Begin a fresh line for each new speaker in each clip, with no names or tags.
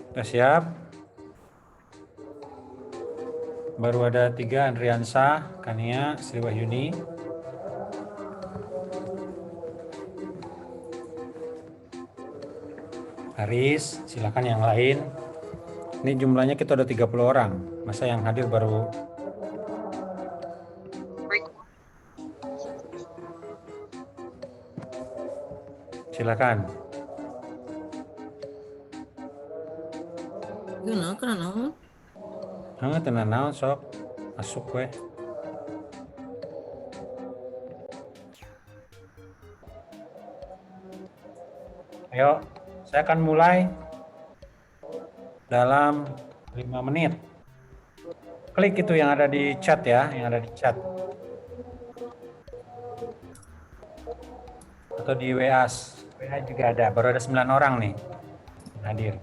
Sudah siap? Baru ada 3, Andriansa, Kania, Sri Wahyuni. Haris, silakan yang lain. Ini jumlahnya kita udah 30 orang. Masa yang hadir baru silakan.
Gimana karena naon?
Tenan naon sok masuk we. Ayo, saya akan mulai dalam 5 menit. Klik itu yang ada di chat ya, yang ada di chat. Atau di WA. WA juga ada, baru ada 9 orang nih yang hadir.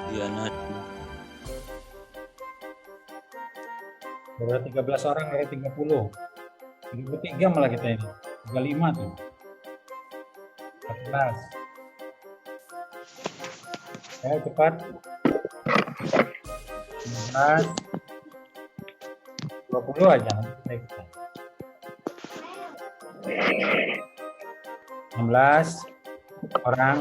Diana.
Baru ada 13 orang dari 30. 33 malah kita ini. 35 tuh. 14. Ayo cepat. 19. 20 aja. 16 orang.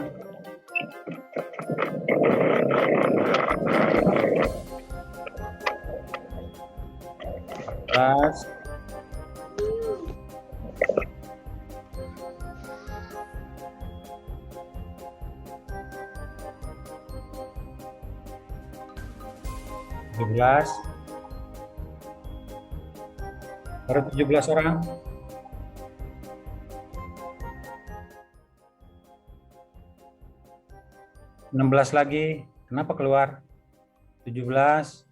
14. 17. Baru 17 orang. 16 lagi. Kenapa keluar? 17.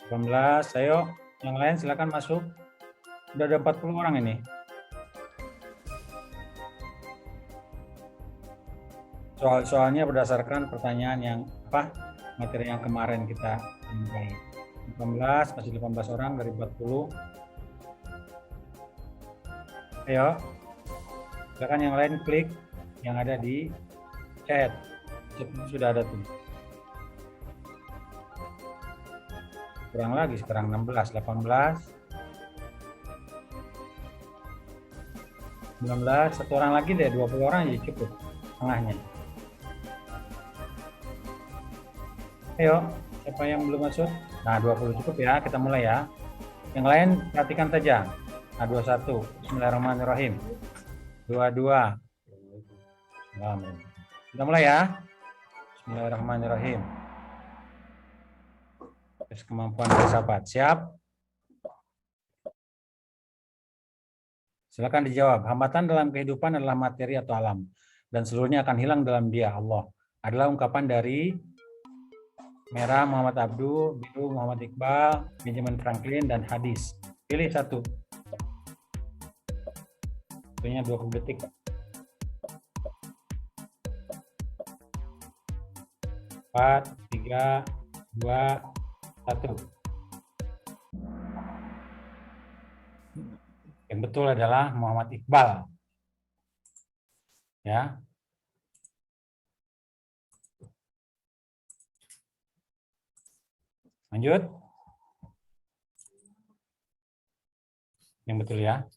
18. Ayo, yang lain silakan masuk. Udah ada 40 orang ini. Soal-soalnya berdasarkan pertanyaan yang materi yang kemarin kita mintai. 18, masih 18 orang dari 40. Ayo, silakan yang lain klik yang ada di chat. Chat sudah ada tuh. Kurang lagi sekarang 16, 18. 19, satu orang lagi deh, 20 orang jadi cukup tengahnya. Ayo, siapa yang belum masuk? Nah, 20 cukup ya, kita mulai ya. Yang lain perhatikan saja. Nah, 21, Bismillahirrahmanirrahim. 22. Kita mulai ya. Bismillahirrahmanirrahim. Tes kemampuan filsafat. Siap? Silakan dijawab. Hambatan dalam kehidupan adalah materi atau alam, dan seluruhnya akan hilang dalam Dia, Allah. Adalah ungkapan dari merah Muhammad Abdu, biru Muhammad Iqbal, Benjamin Franklin, dan hadis. Pilih satu. Waktunya 20 detik. 4, 3, 2, 1. Yang betul adalah Muhammad Iqbal. Ya. Lanjut. Yang betul ya.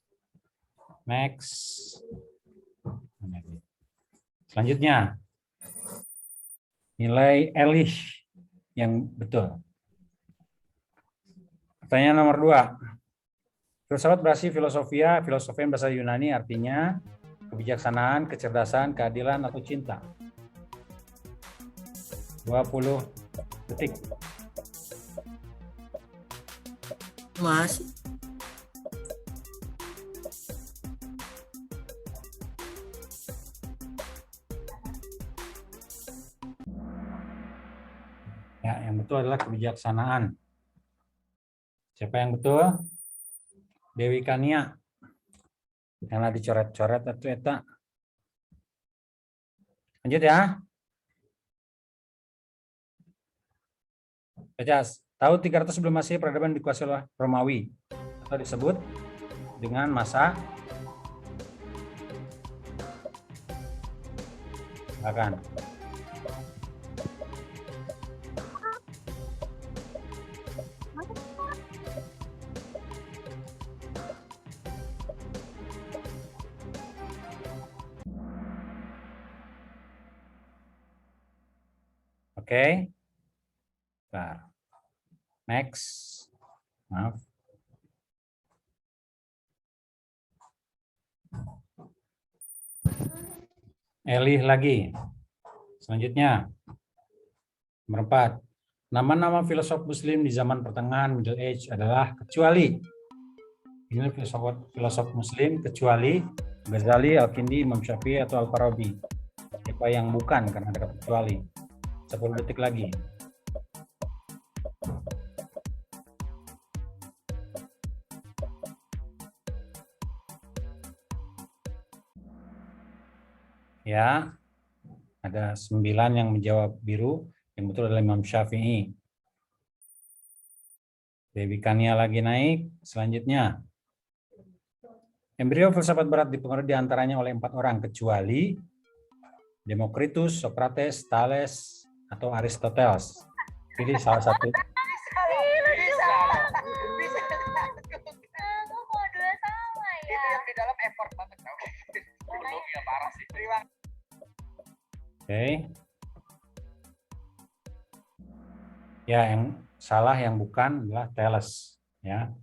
Next. Selanjutnya. Nilai Elish yang betul. Pertanyaan nomor 2. Filsafat berarti filosofia, filosofi bahasa Yunani artinya kebijaksanaan, kecerdasan, keadilan, atau cinta. 20 detik.
Mas,
Ya, yang betul adalah kebijaksanaan. Siapa yang betul? Dewi Kania. Yang dicoret-coret atau eta. Lanjut ya. Pecas. Tahun 300 sebelum Masehi peradaban dikuasai oleh Romawi atau disebut dengan masa silakan. Oke. Nah, next. Maaf. Elih lagi. Selanjutnya. Nomor 4. Nama-nama filosof muslim di zaman pertengahan Middle Age adalah kecuali. Ini filosof muslim kecuali Ghazali, Al-Kindi, Imam Syafi'i atau Al-Farabi. Siapa yang bukan karena ada kata kecuali. 10 detik lagi. Ya, ada 9 yang menjawab biru, yang betul adalah Imam Syafi'i. Dewi Kania lagi naik. Selanjutnya, embrio filsafat barat dipengaruhi diantaranya oleh 4 orang, kecuali Demokritus, Socrates, Thales, atau Aristoteles. Pilih salah satu. Oke. Ya, yang salah yang bukan adalah Thales. Ya.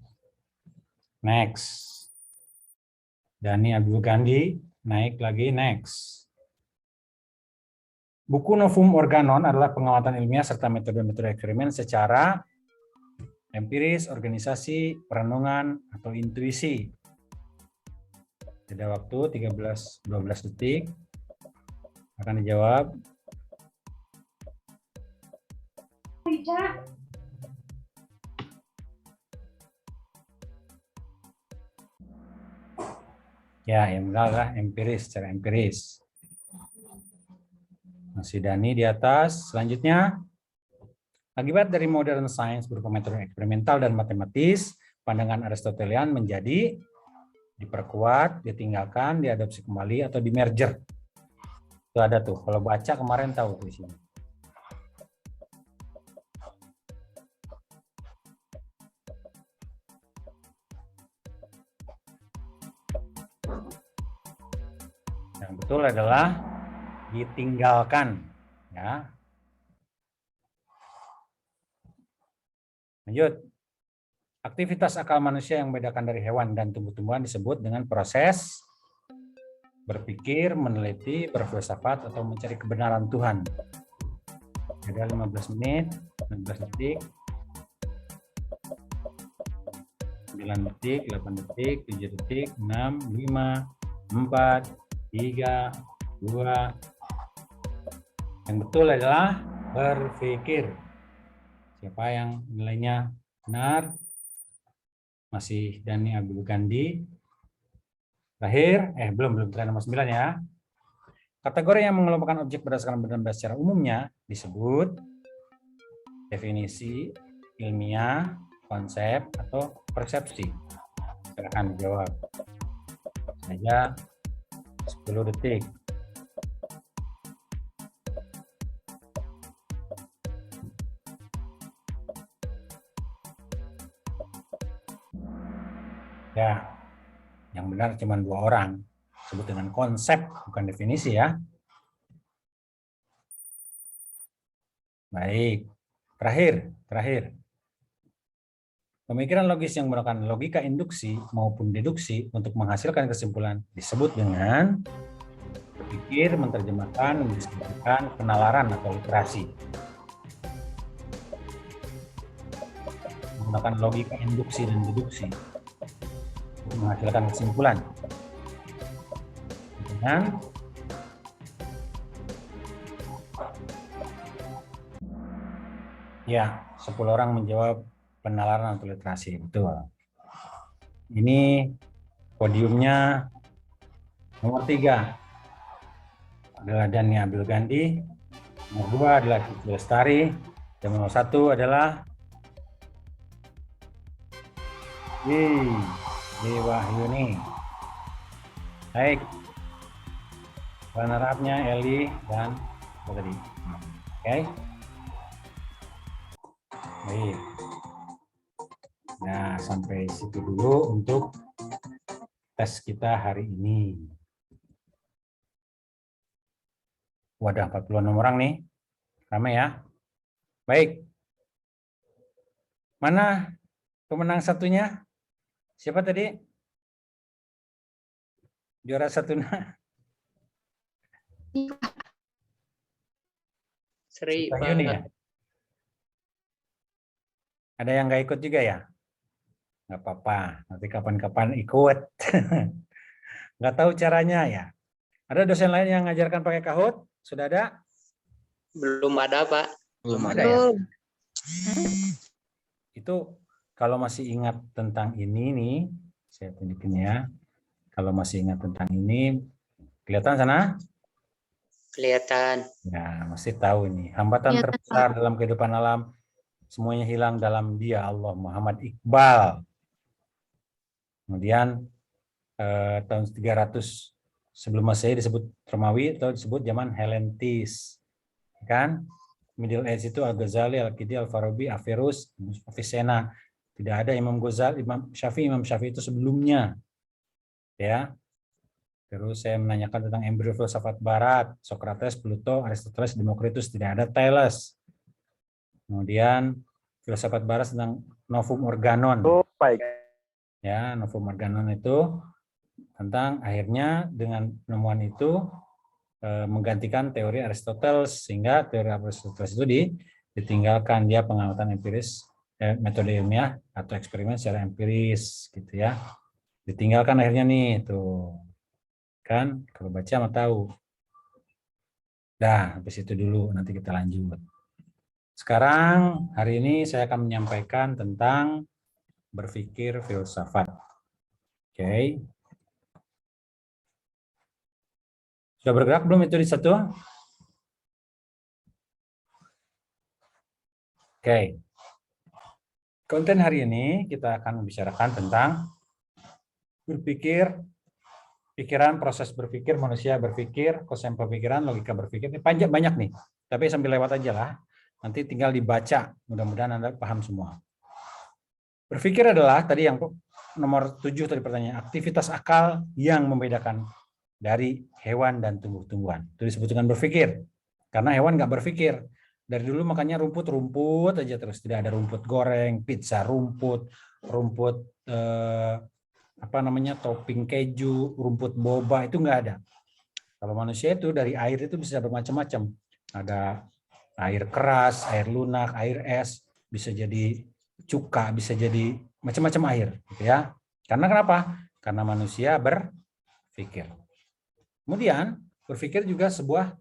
Next. Dani Abdul Gandhi naik lagi. Next. Buku Novum Organon adalah pengamatan ilmiah serta metode-metode eksperimen secara empiris, organisasi, perenungan, atau intuisi. Jeda waktu 13-12 detik. Akan dijawab. Ya, yang benar adalah empiris, secara empiris. Masih Dani di atas. Selanjutnya, akibat dari modern science berupa metode eksperimental dan matematis, pandangan Aristotelian menjadi diperkuat, ditinggalkan, diadopsi kembali, atau di merger. Itu ada tuh. Kalau baca kemarin tahu di sini. Yang betul adalah ditinggalkan. Ya. Lanjut. Aktivitas akal manusia yang membedakan dari hewan dan tumbuh-tumbuhan disebut dengan proses berpikir, meneliti, berfilsafat, atau mencari kebenaran Tuhan. Ada 15 menit, 16 detik, 9 detik, 8 detik, 7 detik, 6, 5, 4, 3, 2. Yang betul adalah berpikir. Siapa yang nilainya benar? Masih Dani Abdul Gandhi. Terakhir, belum terakhir nomor 9 ya. Kategori yang mengelompokkan objek berdasarkan benda-benda secara umumnya disebut definisi, ilmiah, konsep, atau persepsi. Silakan dijawab. Saja 10 detik. Ya, yang benar cuma 2 orang. Sebut dengan konsep, bukan definisi ya. Baik. Terakhir. Pemikiran logis yang menggunakan logika induksi maupun deduksi untuk menghasilkan kesimpulan disebut dengan berpikir, menerjemahkan, mendeskripsikan, penalaran atau literasi. Menggunakan logika induksi dan deduksi untuk menghasilkan kesimpulan dengan Ya, 10 orang menjawab penalaran atau literasi. Betul. Ini podiumnya nomor 3 adalah Dani Abdul Gandhi, nomor 2 adalah Cici Lestari, dan nomor 1 adalah Wahyuni. Baik, runner-up-nya Eli dan tadi. Oke. Baik. Nah, sampai situ dulu untuk tes kita hari ini. Wadah 40-an orang nih. Ramai ya. Baik. Mana pemenang satunya? Siapa tadi? Juara satunya?
Seri,
Wahyuni ya?
Pak.
Ada yang nggak ikut juga ya? Nggak apa-apa, nanti kapan-kapan ikut. Nggak tahu caranya ya. Ada dosen lain yang ngajarkan pakai Kahoot? Sudah ada?
Belum ada, Pak.
Belum ada ya? Itu kalau masih ingat tentang ini nih, saya tunjukin ya. Kalau masih ingat tentang ini, kelihatan sana?
Kelihatan.
Ya, masih tahu ini. Hambatan terbesar dalam kehidupan alam, semuanya hilang dalam Dia, Allah, Muhammad Iqbal. Kemudian tahun 300 sebelum Masehi disebut Romawi atau disebut zaman Helentis. Kan? Middle Age itu Al-Ghazali, Al-Qidi, Al-Farabi, Averroes, Avicenna. Tidak ada Imam Ghazali, Imam Syafi'i itu sebelumnya. Ya. Terus saya menanyakan tentang embrio filsafat barat, Socrates, Plato, Aristoteles, Demokritus, tidak ada Thales. Kemudian filsafat barat tentang Novum Organon.
Oh, baik.
Ya, Novum Organon itu tentang akhirnya dengan penemuan itu menggantikan teori Aristoteles, sehingga teori Aristoteles itu ditinggalkan, dia pengamatan empiris, metode ilmiah atau eksperimen secara empiris gitu ya, ditinggalkan akhirnya nih tuh kan, kalau baca mah tahu. Dah, habis itu dulu, nanti kita lanjut. Sekarang hari ini saya akan menyampaikan tentang berpikir filsafat. Oke. Sudah bergerak belum itu di satu? Oke. Konten hari ini kita akan membicarakan tentang berpikir, pikiran, proses berpikir, manusia berpikir, konsep pemikiran, logika berpikir. Ini panjang banyak nih, tapi sambil lewat aja lah. Nanti tinggal dibaca, mudah-mudahan Anda paham semua. Berpikir adalah tadi yang nomor 7 tadi pertanyaan, aktivitas akal yang membedakan dari hewan dan tumbuh-tumbuhan. Itu disebut dengan berpikir. Karena hewan nggak berpikir. Dari dulu makanya rumput aja terus, tidak ada rumput goreng, pizza rumput topping keju, rumput boba, itu nggak ada. Kalau manusia itu dari air itu bisa bermacam-macam. Ada air keras, air lunak, air es, bisa jadi cuka, bisa jadi macam-macam air, gitu ya. Karena kenapa? Karena manusia berpikir. Kemudian berpikir juga sebuah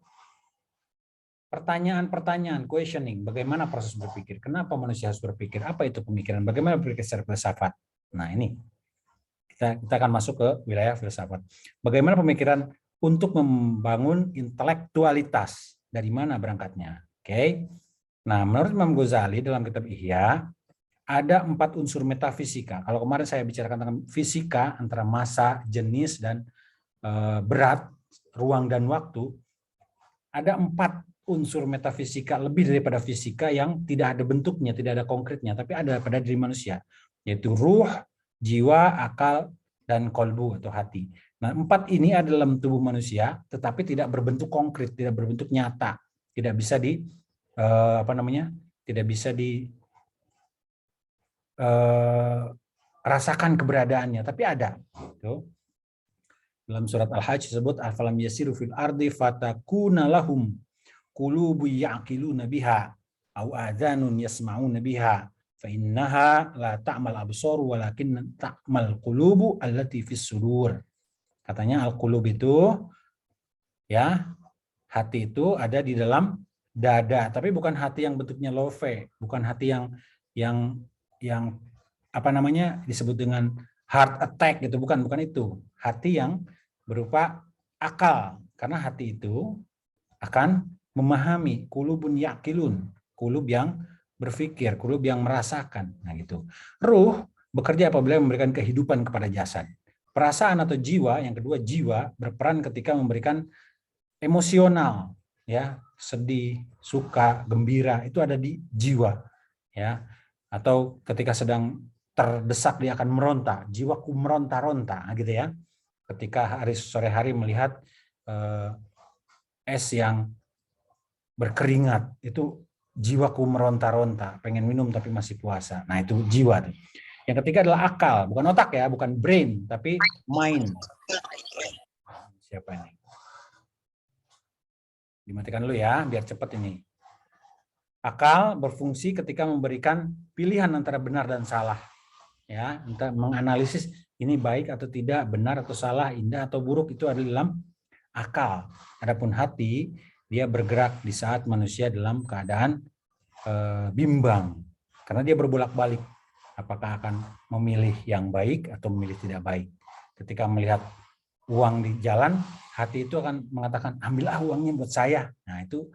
pertanyaan-pertanyaan, questioning, bagaimana proses berpikir, kenapa manusia harus berpikir, apa itu pemikiran, bagaimana berpikir secara filsafat. Nah ini, kita akan masuk ke wilayah filsafat. Bagaimana pemikiran untuk membangun intelektualitas, dari mana berangkatnya. Oke. Nah menurut Imam Ghazali dalam kitab Ihya, ada 4 unsur metafisika. Kalau kemarin saya bicarakan tentang fisika, antara massa, jenis, dan berat, ruang dan waktu, ada 4 unsur metafisika lebih daripada fisika yang tidak ada bentuknya, tidak ada konkretnya, tapi ada pada diri manusia, yaitu ruh, jiwa, akal, dan kolbu atau hati. Nah, 4 ini ada dalam tubuh manusia, tetapi tidak berbentuk konkret, tidak berbentuk nyata, tidak bisa tidak bisa rasakan keberadaannya, tapi ada. Tuh. Dalam surat Al-Hajj disebut afalam yasiru fil ardi fatakuna lahum qulubu ya'qiluna biha au adhanun yasma'una biha fa innaha la ta'mal absar walakin ta'mal qulubu allati fis sudur. Katanya al-qulub itu ya, hati itu ada di dalam dada, tapi bukan hati yang bentuknya love, bukan hati yang apa namanya disebut dengan heart attack gitu, bukan itu. Hati yang berupa akal, karena hati itu akan memahami, kulubun yakilun, kulub yang berpikir, kulub yang merasakan. Nah gitu. Ruh bekerja apabila memberikan kehidupan kepada jasad. Perasaan atau jiwa, yang kedua jiwa, berperan ketika memberikan emosional, ya, sedih, suka, gembira, itu ada di jiwa, ya. Atau ketika sedang terdesak dia akan meronta, jiwaku meronta-ronta, gitu ya. Ketika sore hari melihat es yang berkeringat, itu jiwaku meronta-ronta, pengen minum tapi masih puasa. Nah, itu jiwa tuh. Yang ketiga adalah akal, bukan otak ya, bukan brain, tapi mind. Siapa ini? Dimatikan dulu ya, biar cepat ini. Akal berfungsi ketika memberikan pilihan antara benar dan salah. Ya, untuk menganalisis ini baik atau tidak, benar atau salah, indah atau buruk, itu ada dalam akal. Adapun hati, dia bergerak di saat manusia dalam keadaan bimbang. Karena dia berbolak-balik. Apakah akan memilih yang baik atau memilih tidak baik. Ketika melihat uang di jalan, hati itu akan mengatakan, ambillah uangnya buat saya. Nah, itu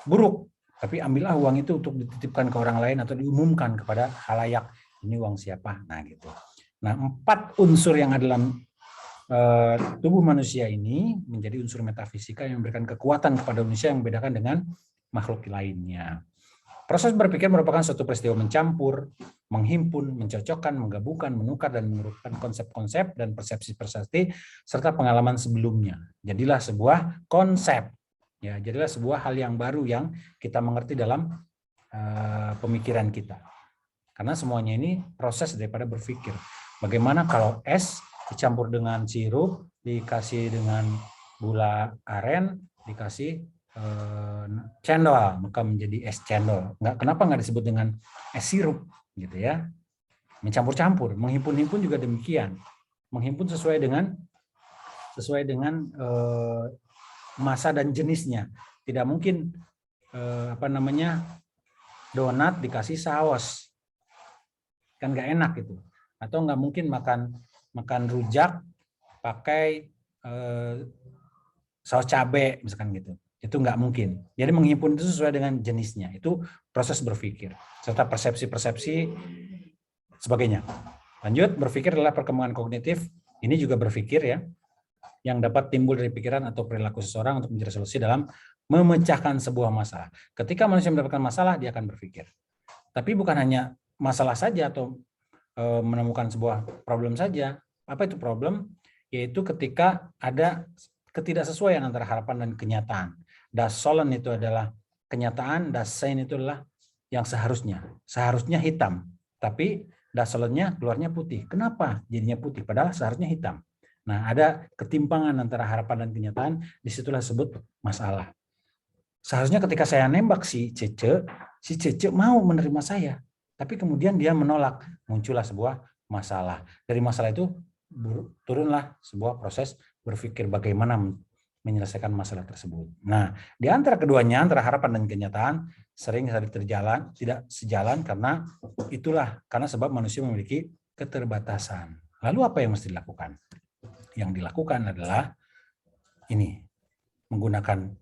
buruk. Tapi ambillah uang itu untuk dititipkan ke orang lain atau diumumkan kepada khalayak. Ini uang siapa? Nah, gitu. Nah, 4 unsur yang ada dalam tubuh manusia ini menjadi unsur metafisika yang memberikan kekuatan kepada manusia yang membedakan dengan makhluk lainnya. Proses berpikir merupakan suatu peristiwa mencampur, menghimpun, mencocokkan, menggabungkan, menukar, dan menurunkan konsep-konsep dan persepsi-persepsi serta pengalaman sebelumnya. Jadilah sebuah konsep. Ya, jadilah sebuah hal yang baru yang kita mengerti dalam pemikiran kita. Karena semuanya ini proses daripada berpikir. Bagaimana kalau es dicampur dengan sirup, dikasih dengan gula aren, dikasih cendol, maka menjadi es cendol. Kenapa nggak disebut dengan es sirup, gitu ya? Mencampur-campur, menghimpun-himpun juga demikian. Menghimpun sesuai dengan masa dan jenisnya. Tidak mungkin donat dikasih saus, kan nggak enak gitu. Atau nggak mungkin makan rujak pakai saus cabai misalkan gitu. Itu nggak mungkin. Jadi menghimpun itu sesuai dengan jenisnya. Itu proses berpikir serta persepsi-persepsi sebagainya. Lanjut, berpikir adalah perkembangan kognitif. Ini juga berpikir ya, yang dapat timbul dari pikiran atau perilaku seseorang untuk mencari solusi dalam memecahkan sebuah masalah. Ketika manusia mendapatkan masalah, dia akan berpikir. Tapi bukan hanya masalah saja atau menemukan sebuah problem saja. Apa itu problem? Yaitu ketika ada ketidaksesuaian antara harapan dan kenyataan. Das Sollen itu adalah kenyataan, das Sein itu adalah yang seharusnya. Seharusnya hitam, tapi das Sollen-nya keluarnya putih. Kenapa jadinya putih? Padahal seharusnya hitam. Nah, ada ketimpangan antara harapan dan kenyataan, disitulah disebut masalah. Seharusnya ketika saya nembak si Cece mau menerima saya. Tapi kemudian dia menolak, muncullah sebuah masalah. Dari masalah itu turunlah sebuah proses berpikir bagaimana menyelesaikan masalah tersebut. Nah, di antara keduanya, antara harapan dan kenyataan, sering tidak sejalan karena sebab manusia memiliki keterbatasan. Lalu apa yang mesti dilakukan? Yang dilakukan adalah ini, menggunakan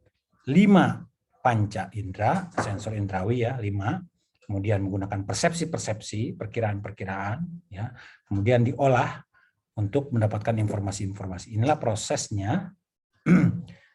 5 panca indera, sensor indrawi ya, 5. Kemudian menggunakan persepsi-persepsi, perkiraan-perkiraan, ya, kemudian diolah untuk mendapatkan informasi-informasi. Inilah prosesnya,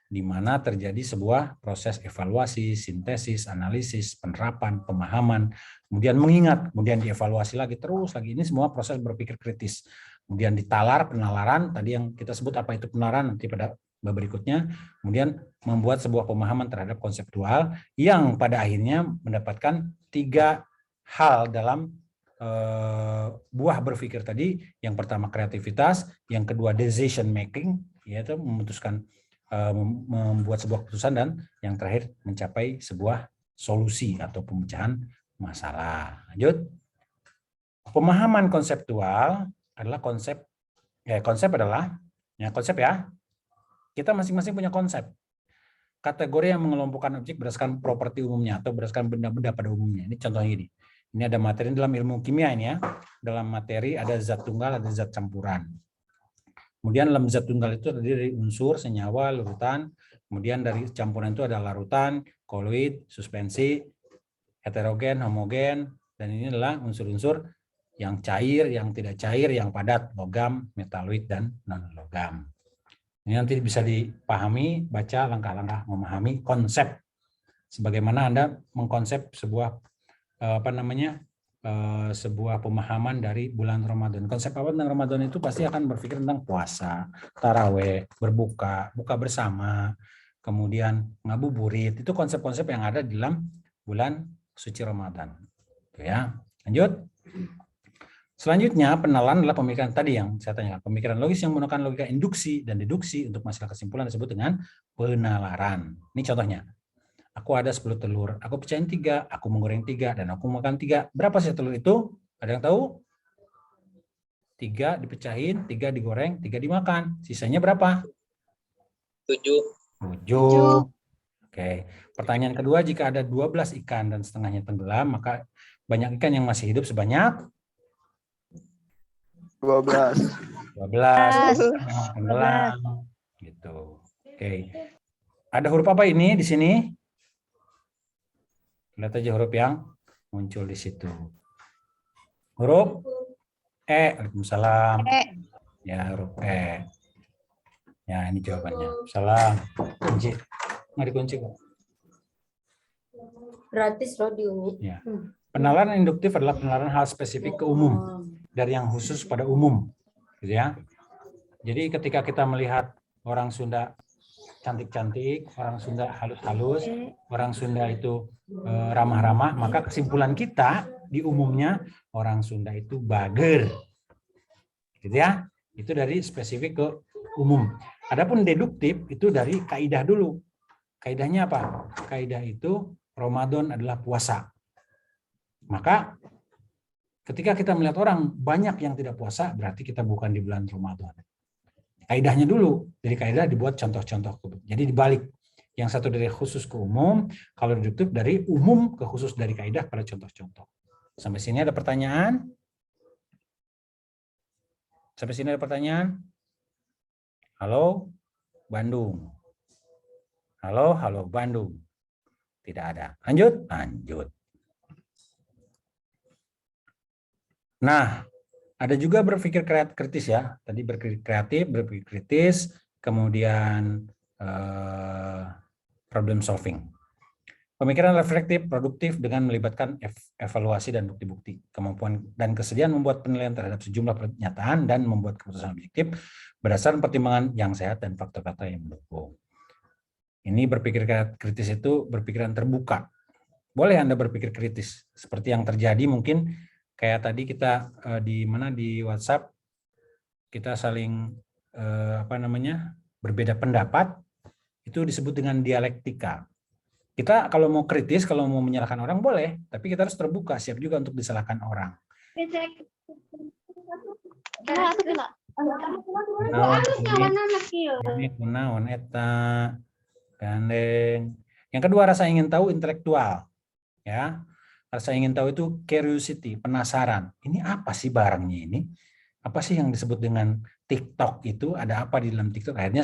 di mana terjadi sebuah proses evaluasi, sintesis, analisis, penerapan, pemahaman, kemudian mengingat, kemudian dievaluasi lagi, terus lagi. Ini semua proses berpikir kritis. Kemudian ditalar, penalaran, tadi yang kita sebut apa itu penalaran, nanti pada bab berikutnya, kemudian membuat sebuah pemahaman terhadap konseptual yang pada akhirnya mendapatkan 3 hal dalam buah berpikir tadi. Yang pertama kreativitas, yang kedua decision making, yaitu memutuskan membuat sebuah keputusan, dan yang terakhir mencapai sebuah solusi atau pemecahan masalah. Lanjut. Pemahaman konseptual adalah konsep adalah konsep ya. Kita masing-masing punya konsep. kategori yang mengelompokkan objek berdasarkan properti umumnya atau berdasarkan benda-benda pada umumnya. Ini contohnya ini. Ini ada materi dalam ilmu kimia ini ya. Dalam materi ada zat tunggal, ada zat campuran. Kemudian dalam zat tunggal itu terdiri dari unsur, senyawa, larutan. Kemudian dari campuran itu ada larutan, koloid, suspensi, heterogen, homogen, dan ini adalah unsur-unsur yang cair, yang tidak cair, yang padat, logam, metaloid, dan non-logam. Ini nanti bisa dipahami, baca langkah-langkah memahami konsep. Sebagaimana Anda mengkonsep sebuah sebuah pemahaman dari bulan Ramadan. Konsep apa tentang Ramadan itu pasti akan berpikir tentang puasa, taraweh, berbuka, buka bersama, kemudian ngabuburit. Itu konsep-konsep yang ada di dalam bulan suci Ramadan. Oke ya, lanjut. Selanjutnya, penalaan adalah pemikiran tadi yang saya tanyakan. Pemikiran logis yang menggunakan logika induksi dan deduksi untuk masalah kesimpulan disebut dengan penalaran. Ini contohnya. Aku ada 10 telur, aku pecahin 3, aku menggoreng 3, dan aku makan 3. Berapa sih telur itu? Ada yang tahu? 3 dipecahin, 3 digoreng, 3 dimakan. Sisanya berapa?
7.
7. Oke. Pertanyaan kedua, jika ada 12 ikan dan setengahnya tenggelam, maka banyak ikan yang masih hidup sebanyak
12.
12 tenggelam gitu. Oke. Ada huruf apa ini di sini? Lihat aja huruf yang muncul di situ. Huruf E. Waalaikumsalam. Ya, huruf E. Ya, ini jawabannya. Salam. Kunci. Nggak dikunci kok.
Gratis loh di Umi.
Ya. Penalaran induktif adalah penalaran hal spesifik ke umum dari yang khusus pada umum, gitu ya. Jadi ketika kita melihat orang Sunda cantik-cantik, orang Sunda halus-halus, orang Sunda itu ramah-ramah, maka kesimpulan kita di umumnya orang Sunda itu bager, gitu ya. Itu dari spesifik ke umum. Adapun deduktif itu dari kaidah dulu. Kaidahnya apa? Kaidah itu Ramadan adalah puasa. Maka ketika kita melihat orang banyak yang tidak puasa, berarti kita bukan di bulan Ramadan. Kaidahnya dulu, dari kaidah dibuat contoh-contoh. Jadi dibalik, yang satu dari khusus ke umum, kalau deduktif dari umum ke khusus dari kaidah pada contoh-contoh. Sampai sini ada pertanyaan? Sampai sini ada pertanyaan? Halo, Bandung. Halo, Bandung. Tidak ada. Lanjut? Lanjut. Nah, ada juga berpikir kritis ya. Tadi berpikir kreatif, berpikir kritis, kemudian problem solving. Pemikiran reflektif, produktif dengan melibatkan evaluasi dan bukti-bukti. Kemampuan dan kesediaan membuat penilaian terhadap sejumlah pernyataan dan membuat keputusan objektif berdasarkan pertimbangan yang sehat dan faktor-faktor yang mendukung. Ini berpikir kritis itu berpikiran terbuka. Boleh Anda berpikir kritis. Seperti yang terjadi mungkin kayak tadi kita di WhatsApp kita saling berbeda pendapat, itu disebut dengan dialektika. Kita kalau mau kritis, kalau mau menyalahkan orang boleh, tapi kita harus terbuka, siap juga untuk disalahkan orang. Naon eta gandeng. Yang kedua, rasa ingin tahu intelektual, ya. Rasa ingin tahu itu curiosity, penasaran. Ini apa sih barangnya ini? Apa sih yang disebut dengan TikTok itu? Ada apa di dalam TikTok? Akhirnya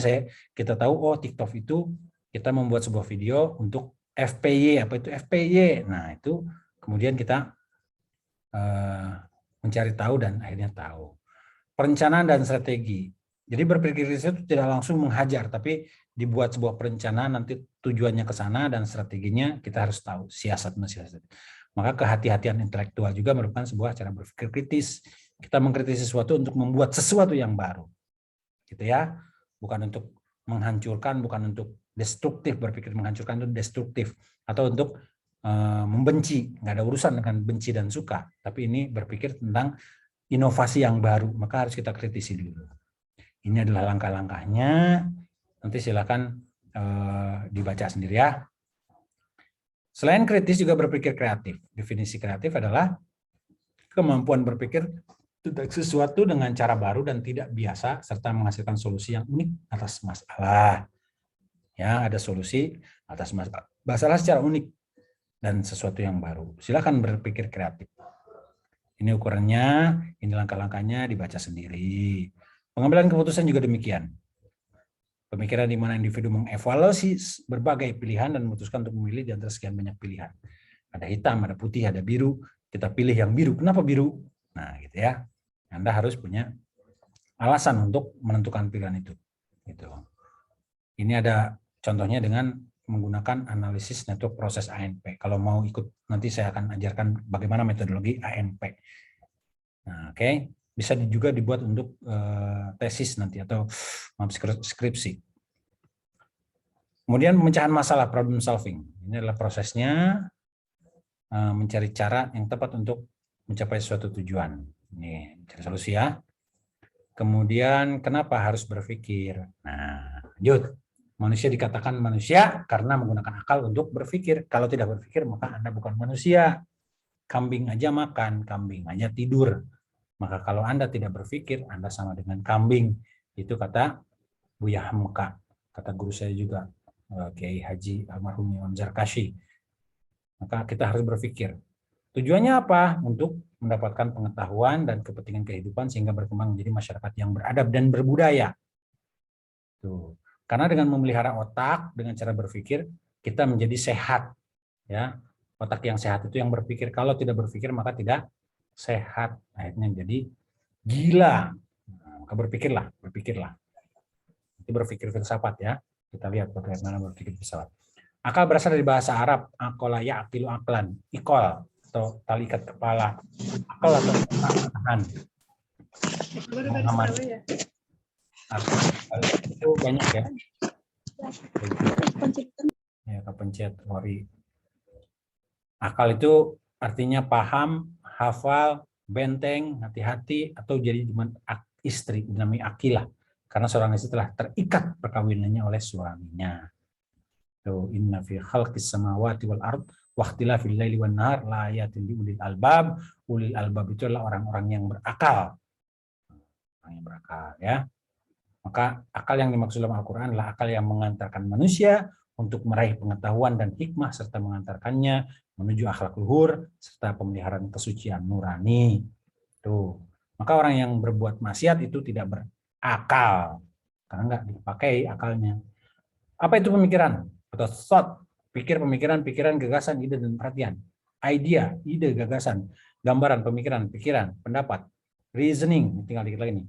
kita tahu, oh TikTok itu kita membuat sebuah video untuk FPY. Apa itu FPY? Nah itu kemudian kita mencari tahu dan akhirnya tahu. Perencanaan dan strategi. Jadi berpikir itu tidak langsung menghajar, tapi dibuat sebuah perencanaan, nanti tujuannya ke sana dan strateginya kita harus tahu, siasat. Maka kehati-hatian intelektual juga merupakan sebuah cara berpikir kritis. Kita mengkritisi sesuatu untuk membuat sesuatu yang baru. Gitu ya. Bukan untuk menghancurkan, bukan untuk destruktif, berpikir menghancurkan itu destruktif. Atau untuk membenci, nggak ada urusan dengan benci dan suka. Tapi ini berpikir tentang inovasi yang baru, maka harus kita kritisi dulu. Ini adalah langkah-langkahnya. Nanti silakan dibaca sendiri ya. Selain kritis juga berpikir kreatif. Definisi kreatif adalah kemampuan berpikir tentang sesuatu dengan cara baru dan tidak biasa serta menghasilkan solusi yang unik atas masalah. Ya, ada solusi atas masalah secara unik dan sesuatu yang baru. Silakan berpikir kreatif. Ini ukurannya, ini langkah-langkahnya, dibaca sendiri. Pengambilan keputusan juga demikian. Pemikiran di mana individu mengevaluasi berbagai pilihan dan memutuskan untuk memilih di antara sekian banyak pilihan. Ada hitam, ada putih, ada biru. Kita pilih yang biru. Kenapa biru? Nah, gitu ya. Anda harus punya alasan untuk menentukan pilihan itu. Gitu. Ini ada contohnya dengan menggunakan analisis network proses ANP. Kalau mau ikut, nanti saya akan ajarkan bagaimana metodologi ANP. Nah, oke. Bisa juga dibuat untuk tesis nanti atau skripsi. Kemudian pemecahan masalah, problem solving. Ini adalah prosesnya mencari cara yang tepat untuk mencapai suatu tujuan. Ini cari solusi ya. Kemudian kenapa harus berpikir? Nah, lanjut. Manusia dikatakan manusia karena menggunakan akal untuk berpikir. Kalau tidak berpikir, maka Anda bukan manusia. Kambing aja makan, kambing aja tidur. Maka kalau Anda tidak berpikir, Anda sama dengan kambing. Itu kata Buya Hamka. Kata guru saya juga, Kiai Haji almarhum Imam Zarkashi. Maka kita harus berpikir. Tujuannya apa? Untuk mendapatkan pengetahuan dan kepentingan kehidupan sehingga berkembang menjadi masyarakat yang beradab dan berbudaya. Tuh. Karena dengan memelihara otak, dengan cara berpikir, kita menjadi sehat. Ya, otak yang sehat itu yang berpikir. Kalau tidak berpikir, maka tidak sehat. Akhirnya jadi gila. Nah, maka berpikirlah. Itu berpikir filsafat ya. Kita lihat bagaimana berpikir filsafat. Akal berasal dari bahasa Arab, akola ya'qilu aqlan, ikol atau tali ikat kepala, akal atau tangan. Muhammad. Itu banyak ya. Ya, kepencet, sorry. Akal itu artinya paham, hafal, benteng, hati-hati, atau jadi istri, dinamai akilah. Karena seorang istri telah terikat perkawinannya oleh suaminya. Tuh, inna fi khalqis samawati wal ard wa ikhtilafil laili wan nahar la ayatin li ulil albab. Ulil albab itu adalah orang-orang yang berakal. Orang yang berakal ya. Maka akal yang dimaksud dalam Al-Qur'an adalah akal yang mengantarkan manusia untuk meraih pengetahuan dan hikmah serta mengantarkannya menuju akhlak luhur serta pemeliharaan kesucian nurani. Tuh. Maka orang yang berbuat maksiat itu tidak berakal karena nggak dipakai akalnya. Apa itu pemikiran? Atau thought, pikir, pemikiran, pikiran, gagasan, ide, dan perhatian. Idea, ide, gagasan, gambaran, pemikiran, pikiran, pendapat, reasoning, tinggal dikit lagi nih.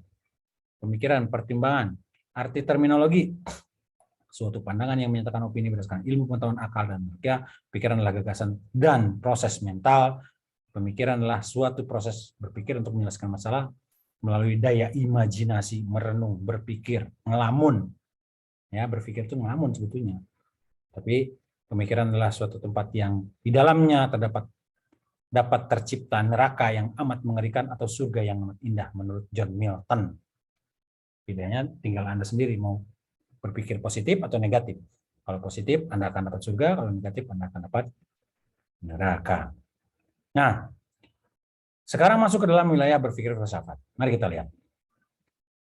Pemikiran, pertimbangan, arti terminologi, suatu pandangan yang menyatakan opini berdasarkan ilmu pengetahuan akal dan logika. Pikiran adalah gagasan dan proses mental. Pemikiran adalah suatu proses berpikir untuk menyelesaikan masalah melalui daya imajinasi, merenung, berpikir, ngelamun. Ya, berpikir itu ngelamun sebetulnya. Tapi pemikiran adalah suatu tempat yang di dalamnya dapat tercipta neraka yang amat mengerikan atau surga yang amat indah menurut John Milton. Bedanya tinggal Anda sendiri mau berpikir positif atau negatif. Kalau positif Anda akan dapat surga, kalau negatif Anda akan dapat neraka. Nah, sekarang masuk ke dalam wilayah berpikir filsafat. Mari kita lihat.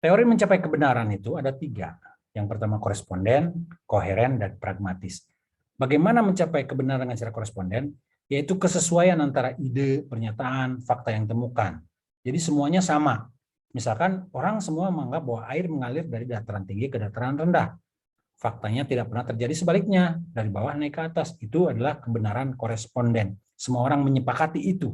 Teori mencapai kebenaran itu ada 3. Yang pertama koresponden, koheren, dan pragmatis. Bagaimana mencapai kebenaran dengan cara koresponden? Yaitu kesesuaian antara ide, pernyataan, fakta yang ditemukan. Jadi semuanya sama. Misalkan orang semua menganggap bahwa air mengalir dari dataran tinggi ke dataran rendah. Faktanya tidak pernah terjadi sebaliknya, dari bawah naik ke atas. Itu adalah kebenaran koresponden. Semua orang menyepakati itu.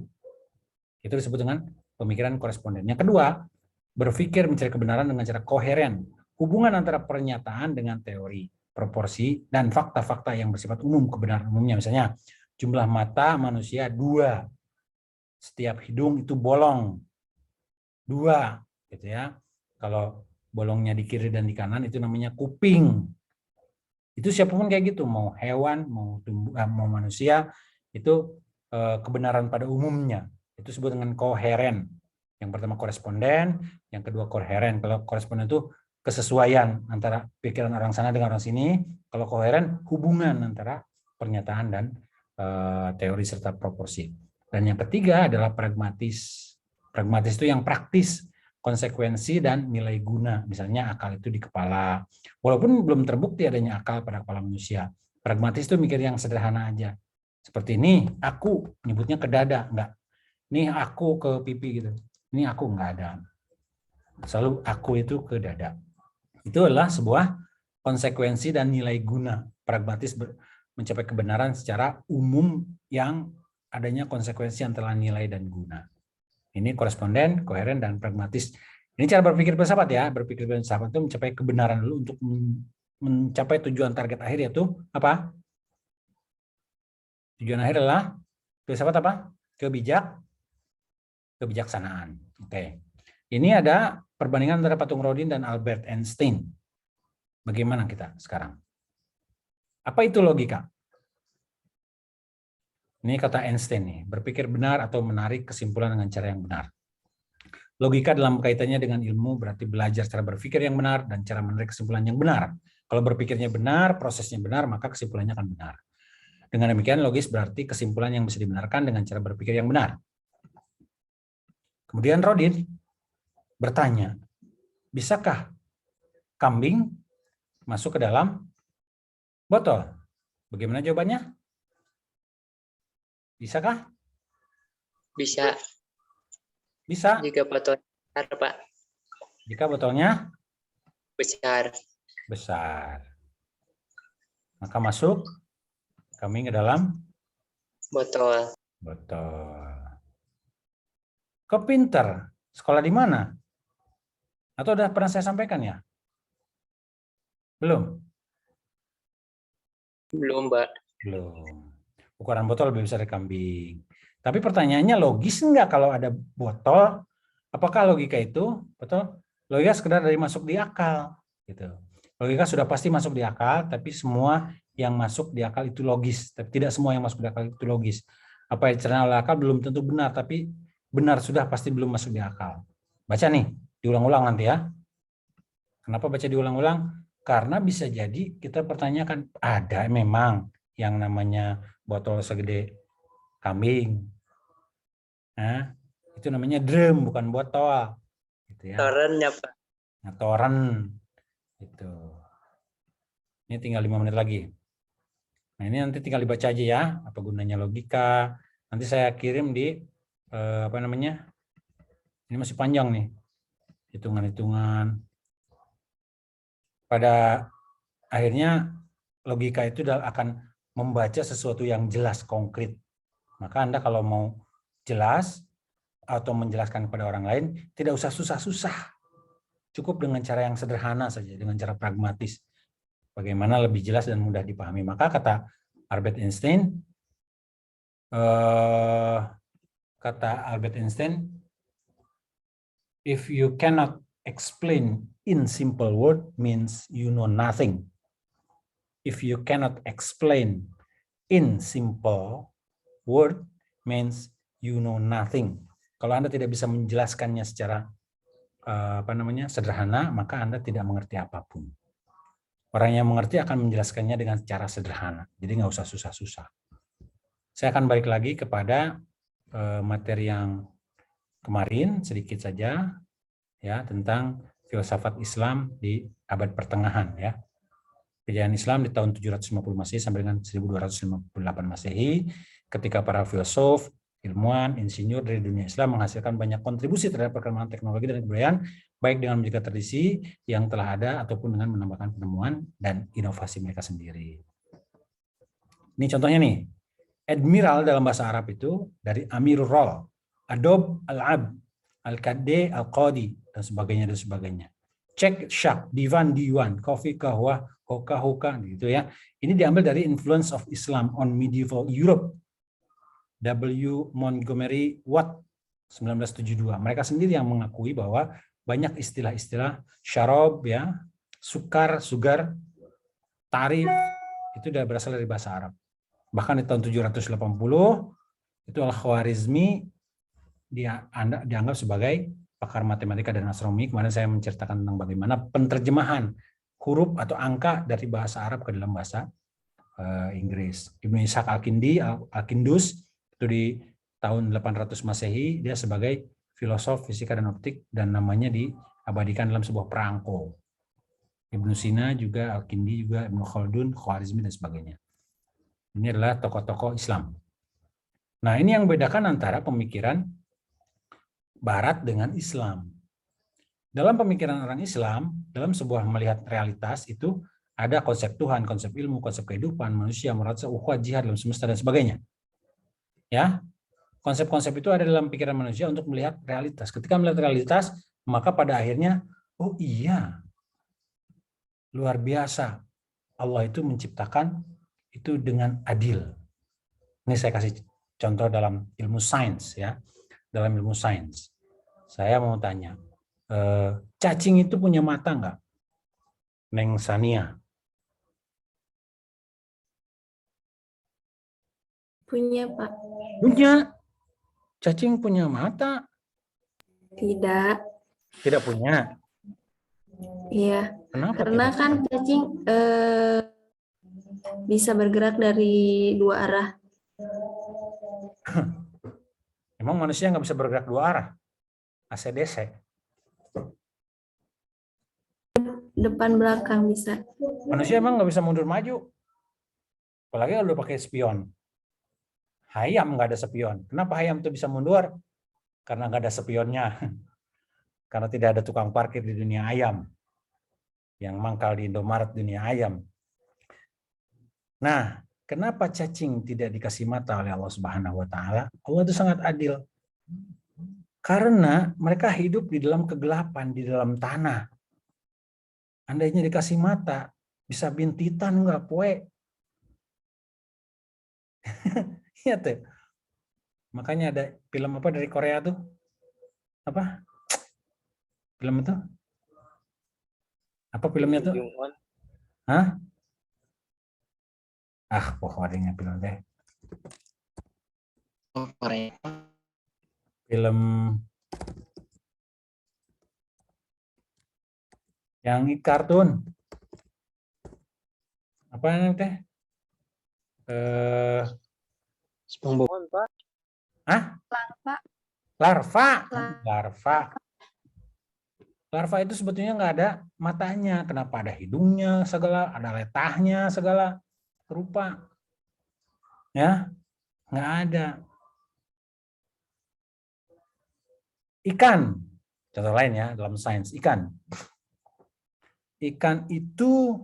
Itu disebut dengan pemikiran koresponden. Yang kedua, berpikir mencari kebenaran dengan cara koheren. Hubungan antara pernyataan dengan teori, proporsi, dan fakta-fakta yang bersifat umum, kebenaran umumnya. Misalnya, jumlah mata manusia 2. Setiap hidung itu bolong. 2. Gitu ya. Kalau bolongnya di kiri dan di kanan itu namanya kuping. Itu siapapun kayak gitu, mau hewan, mau manusia, itu kebenaran pada umumnya. Itu disebut dengan koheren. Yang pertama koresponden, yang kedua koheren. Kalau koresponden itu kesesuaian antara pikiran orang sana dengan orang sini. Kalau koheren, hubungan antara pernyataan dan teori serta proporsi. Dan yang ketiga adalah pragmatis. Pragmatis itu yang praktis. konsekuensi dan nilai guna. Misalnya akal itu di kepala. Walaupun belum terbukti adanya akal pada kepala manusia. Pragmatis itu mikir yang sederhana aja. Seperti ini, aku nyebutnya ke dada, enggak. Nih aku ke pipi gitu. Ini aku enggak ada. Selalu aku itu ke dada. Itu adalah sebuah konsekuensi dan nilai guna. Pragmatis mencapai kebenaran secara umum yang adanya konsekuensi antara nilai dan guna. Ini koresponden, koheren, dan pragmatis. Ini cara berpikir filsafat ya. Berpikir filsafat itu mencapai kebenaran dulu untuk mencapai tujuan target akhir, yaitu apa? Tujuan akhir adalah filsafat apa? Kebijaksanaan. Oke. Ini ada perbandingan antara patung Rodin dan Albert Einstein. Bagaimana kita sekarang? Apa itu logika? Ini kata Einstein nih, berpikir benar atau menarik kesimpulan dengan cara yang benar. Logika dalam kaitannya dengan ilmu berarti belajar cara berpikir yang benar dan cara menarik kesimpulan yang benar. Kalau berpikirnya benar, prosesnya benar, maka kesimpulannya akan benar. Dengan demikian logis berarti kesimpulan yang bisa dibenarkan dengan cara berpikir yang benar. Kemudian Rodin bertanya, bisakah kambing masuk ke dalam botol? Bagaimana jawabannya? Bisakah?
Bisa.
Bisa.
Jika botol besar, Pak.
Jika botolnya
Besar.
besar, maka masuk kambing ke dalam
Botol.
Kok pinter? Sekolah di mana? Atau udah pernah saya sampaikan ya? Belum?
Belum, Pak.
Belum. Ukuran botol lebih besar dari kambing. Tapi pertanyaannya logis enggak kalau ada botol? Apakah logika itu? Betul? Logika sekedar dari masuk di akal. Gitu. Logika sudah pasti masuk di akal, tapi semua yang masuk di akal itu logis. Tapi tidak semua yang masuk di akal itu logis. Apa yang dicerna oleh akal belum tentu benar, tapi benar sudah pasti belum masuk di akal. Baca nih, diulang-ulang nanti ya. Kenapa baca diulang-ulang? Karena bisa jadi kita pertanyakan, ada memang yang namanya botol segede kambing. Nah, itu namanya drum, bukan botol. Gitu ya.
Torennya, Pak.
Nah, toren. Itu. Ini tinggal 5 menit lagi. Nah, ini nanti tinggal dibaca aja ya, apa gunanya logika. Nanti saya kirim di apa namanya? Ini masih panjang nih. Hitungan-hitungan. Pada akhirnya logika itu akan membaca sesuatu yang jelas, konkret. Maka Anda kalau mau jelas atau menjelaskan kepada orang lain, tidak usah susah-susah. Cukup dengan cara yang sederhana saja, dengan cara pragmatis. Bagaimana lebih jelas dan mudah dipahami. Maka kata Albert Einstein, if you cannot explain in simple word means you know nothing. If you cannot explain in simple word means you know nothing. Kalau Anda tidak bisa menjelaskannya secara sederhana, maka Anda tidak mengerti apapun. Orang yang mengerti akan menjelaskannya dengan cara sederhana. Jadi nggak usah susah-susah. Saya akan balik lagi kepada materi yang kemarin sedikit saja ya tentang filsafat Islam di abad pertengahan ya. Kejayaan Islam di tahun 750 Masehi sampai dengan 1258 Masehi ketika para filsuf, ilmuwan, insinyur dari dunia Islam menghasilkan banyak kontribusi terhadap perkembangan teknologi dan kebudayaan baik dengan menjaga tradisi yang telah ada ataupun dengan menambahkan penemuan dan inovasi mereka sendiri. Ini contohnya nih. Admiral dalam bahasa Arab itu dari Amirul Rol, Adob Al-Ab, Al-Qadde Al-Qadi dan sebagainya. Cek Shak, Divan Diwan, Kofi Kahwa, Hoka Hoka gitu ya. Ini diambil dari Influence of Islam on Medieval Europe. W. Montgomery Watt 1972. Mereka sendiri yang mengakui bahwa banyak istilah-istilah syarob ya, sukar, sugar, tarif itu sudah berasal dari bahasa Arab. Bahkan di tahun 780 itu Al-Khwarizmi dia dianggap sebagai pakar matematika dan astronomi. Kemarin saya menceritakan tentang bagaimana penterjemahan huruf atau angka dari bahasa Arab ke dalam bahasa Inggris. Ibnu Ishaq Al-Kindus itu di tahun 800 Masehi dia sebagai filosof fisika dan optik, dan namanya diabadikan dalam sebuah perangko. Ibnu Sina juga, Al-Kindi juga, Ibnu Khaldun, Khwarizmi, dan sebagainya. Ini adalah tokoh-tokoh Islam. Nah, ini yang membedakan antara pemikiran Barat dengan Islam. Dalam pemikiran orang Islam, dalam sebuah melihat realitas itu ada konsep Tuhan, konsep ilmu, konsep kehidupan, manusia, merasa ukhuwah, jihad dalam semesta, dan sebagainya. Ya, konsep-konsep itu ada dalam pikiran manusia untuk melihat realitas. Ketika melihat realitas, maka pada akhirnya, oh iya, luar biasa. Allah itu menciptakan itu dengan adil. Ini saya kasih contoh dalam ilmu sains, ya. Dalam ilmu sains, saya mau tanya, cacing itu punya mata nggak, Neng Sania?
Punya, Pak.
Punya. Cacing punya mata?
Tidak.
Tidak punya.
Iya.
Kenapa?
Karena
tidak?
kan cacing bisa bergerak dari dua arah.
Emang manusia nggak bisa bergerak dua arah? ACDC.
Depan belakang bisa.
Manusia emang nggak bisa mundur maju. Apalagi kalau udah pakai spion. Hayam nggak ada spion. Kenapa hayam itu bisa mundur? Karena nggak ada spionnya. Karena tidak ada tukang parkir di dunia ayam. Yang mangkal di Indomaret dunia ayam. Nah, kenapa cacing tidak dikasih mata oleh Allah Subhanahu wa taala? Allah itu sangat adil. Karena mereka hidup di dalam kegelapan, di dalam tanah. Andainya dikasih mata, bisa bintitan enggak, poe. Iya tuh. Makanya ada film apa dari Korea tuh? Apa? Film itu? Apa filmnya tuh? Hah? Pokoknya film deh.
Korea.
Film yang kartun. Apa namanya teh?
SpongeBob.
Hah?
Larva.
Larva. Larva. Larva itu sebetulnya nggak ada matanya. Kenapa ada hidungnya segala, ada letahnya segala rupa. Ya, nggak ada. Ikan, contoh lain ya dalam sains, ikan. Ikan itu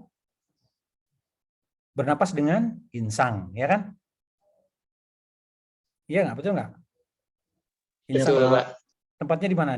bernapas dengan insang, ya kan? Iya nggak, betul nggak?
Betul, Pak.
Tempatnya di mana?